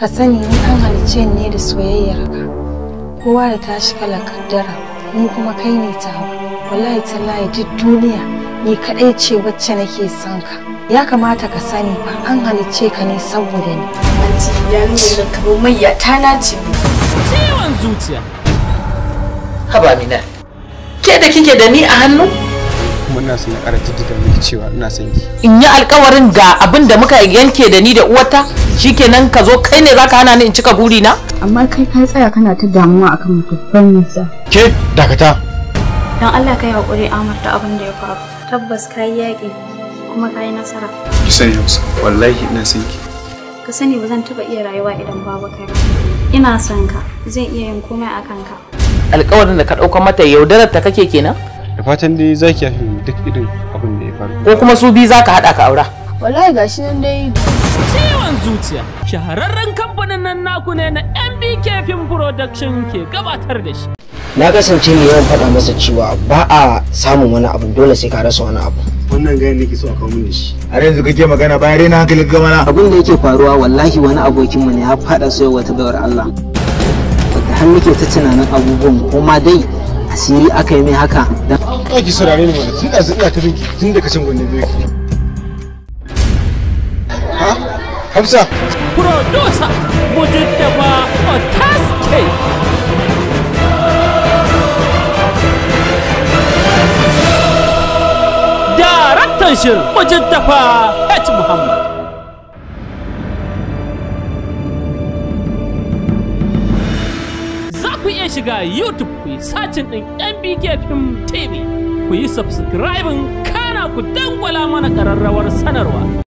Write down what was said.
Ka sani ni an halicce ne da soyayyarka. Kowa da tashi kalar kaddara, ni kuma kai ne tawa. Wallahi tallahi duk duniya ni kadai ce wacce nake son ka. Ya kamata ka sani fa an halicce ka ne saboda ni. Anti ya nuna kamar mayya ta nace. Ciwon zuciya. Haba Mina. Ke da kike da ni a hannu? Kuma ina son na ƙara jaddada miki cewa ina son ki. In yi alƙawarin ga abin da muka yanke da ni da uwarta, shikenan ka zo kai ne zaka hana ni in cika burina? Amma kai ka tsaya kana ta damuwa akan mutuffan nisa. Ke dakata. Dan Allah kai hakuri Amar da abin da ya faru. Tabbas kai yaƙi kuma kai nasara. Ki sani Hausa, wallahi ina son ki. Ka sani ba zan taba iya rayuwa idan babu kai ba. Ina son ka, zan iya yin komai akan ka. Alƙawarin da ka ɗauka mata yaudarar ta kake kenan? Da fatan dai zaki yafi duk irin abin da ya faru. Ko kuma su biyu zaka haɗa ka aura? Wallahi gashi nan dai. Ciwon zuciya. Shahararren kamfanin nan naku ne na MBK Film Production ke gabatar da shi. Na kasance ne yawan faɗa masa cewa ba a samun wani abu dole sai ka rasa wani abu. Wannan gayan nake so a kawo min da shi. Har yanzu kake magana bayan rena hankali ga mana. Abin da yake faruwa wallahi wani abokinmu ne ya faɗa so wata bayar Allah. Da har nake ta tunanin abubuwan kuma dai asiri aka yi mai haka. Ki saurare ni mana, tun da ina ta binki tun da kacin gwanne biyu. Ha? Hamsa. Producer Mujtaba Otaske. Daraktan shirin Mujtaba H. Muhammad. Za ku iya shiga YouTube ku yi sacin ɗin MBK Film TV. Ku yi subscribing kana ku dangwala mana ƙararrawar sanarwa.